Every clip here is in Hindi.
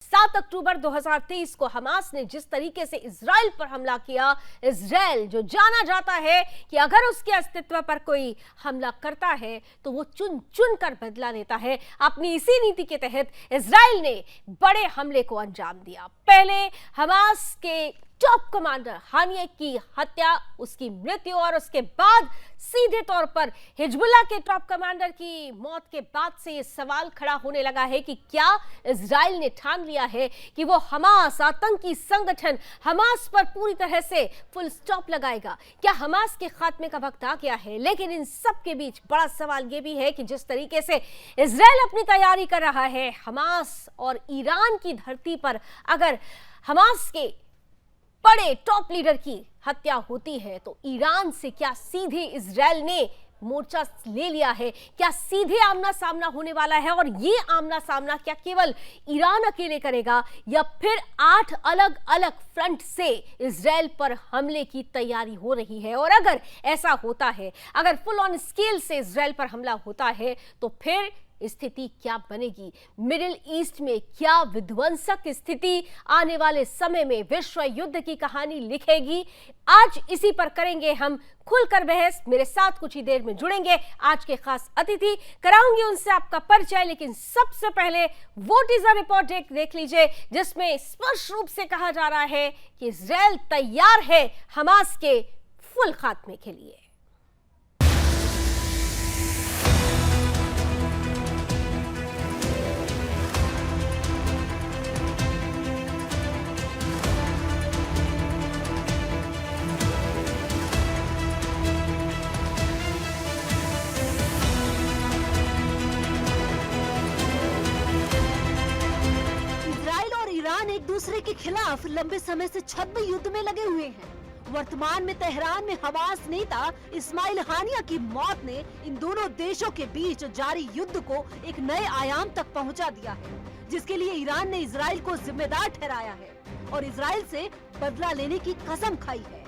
7 अक्टूबर 2023 को हमास ने जिस तरीके से इजराइल पर हमला किया, इजराइल जो जाना जाता है कि अगर उसके अस्तित्व पर कोई हमला करता है तो वो चुन चुन कर बदला लेता है, अपनी इसी नीति के तहत इजराइल ने बड़े हमले को अंजाम दिया। पहले हमास के टॉप कमांडर हानिया की हत्या, उसकी मृत्यु और उसके बाद सीधे तौर पर हिजबुल्लाह के टॉप कमांडर की मौत के बाद से ये सवाल खड़ा होने लगा है कि क्या इजराइल ने ठान लिया है कि वो हमास आतंकी संगठन हमास पर पूरी तरह से फुल स्टॉप लगाएगा? क्या हमास के खात्मे का वक्त आ गया है? लेकिन इन सब के बीच बड़ा सवाल ये भी है कि जिस तरीके से इजराइल अपनी तैयारी कर रहा है, हमास और ईरान की धरती पर अगर हमास के बड़े टॉप लीडर की हत्या होती है तो ईरान से क्या सीधे इजराइल ने मोर्चा ले लिया है? क्या सीधे आमना सामना होने वाला है? और ये आमना सामना क्या केवल ईरान अकेले करेगा या फिर 8 अलग अलग फ्रंट से इजराइल पर हमले की तैयारी हो रही है? और अगर ऐसा होता है, अगर फुल ऑन स्केल से इजराइल पर हमला होता है तो फिर स्थिति क्या बनेगी? मिडिल ईस्ट में क्या विध्वंसक स्थिति आने वाले समय में विश्व युद्ध की कहानी लिखेगी? आज इसी पर करेंगे हम खुलकर बहस। मेरे साथ कुछ ही देर में जुड़ेंगे आज के खास अतिथि, कराऊंगी उनसे आपका परिचय, लेकिन सबसे पहले वो टीजर रिपोर्ट देख लीजिए जिसमें स्पष्ट रूप से कहा जा रहा है कि इजराइल तैयार है हमास के फुल खात्मे के लिए। एक दूसरे के खिलाफ लंबे समय से छद्म युद्ध में लगे हुए हैं। वर्तमान में तेहरान में हमास नेता इस्माइल हानिया की मौत ने इन दोनों देशों के बीच जारी युद्ध को एक नए आयाम तक पहुंचा दिया है, जिसके लिए ईरान ने इजराइल को जिम्मेदार ठहराया है और इजराइल से बदला लेने की कसम खाई है,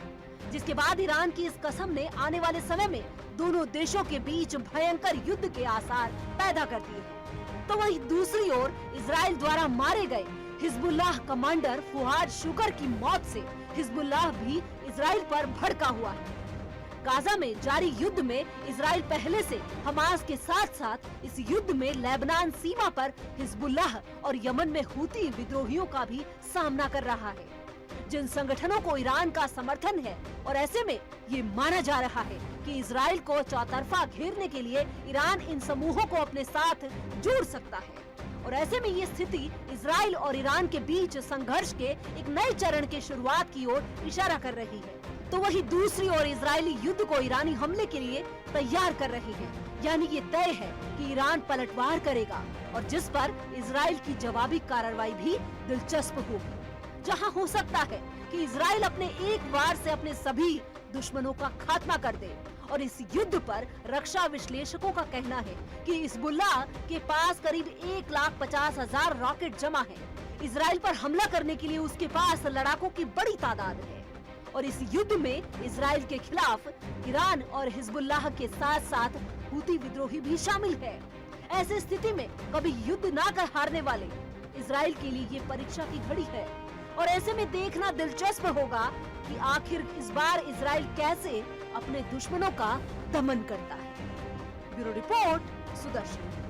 जिसके बाद ईरान की इस कसम ने आने वाले समय में दोनों देशों के बीच भयंकर युद्ध के आसार पैदा कर दिए हैं। तो वहीं दूसरी ओर इजराइल द्वारा मारे गए हिजबुल्लाह कमांडर फुआद शुकर की मौत से हिजबुल्लाह भी इजराइल पर भड़का हुआ है। गाजा में जारी युद्ध में इजराइल पहले से हमास के साथ साथ इस युद्ध में लेबनान सीमा पर हिजबुल्लाह और यमन में हूती विद्रोहियों का भी सामना कर रहा है, जिन संगठनों को ईरान का समर्थन है। और ऐसे में ये माना जा रहा है कि इजराइल को चौतरफा घेरने के लिए ईरान इन समूहों को अपने साथ जोड़ सकता है। और ऐसे में ये स्थिति इजराइल और ईरान के बीच संघर्ष के एक नए चरण के शुरुआत की ओर इशारा कर रही है। तो वहीं दूसरी ओर इजरायली युद्ध को ईरानी हमले के लिए तैयार कर रही है, यानी ये तय है कि ईरान पलटवार करेगा और जिस पर इजराइल की जवाबी कार्रवाई भी दिलचस्प होगी, जहां हो सकता है कि इजराइल अपने एक वार से अपने सभी दुश्मनों का खात्मा कर दे। और इस युद्ध पर रक्षा विश्लेषकों का कहना है कि हिजबुल्लाह के पास करीब 1,50,000 रॉकेट जमा है। इजराइल पर हमला करने के लिए उसके पास लड़ाकों की बड़ी तादाद है और इस युद्ध में इजराइल के खिलाफ ईरान और हिजबुल्लाह के साथ साथ हूती विद्रोही भी शामिल है। ऐसी स्थिति में कभी युद्ध ना कर हारने वाले इजराइल के लिए ये परीक्षा की घड़ी है और ऐसे में देखना दिलचस्प होगा कि आखिर इस बार इजराइल कैसे अपने दुश्मनों का दमन करता है। Bureau report, Sudarshan.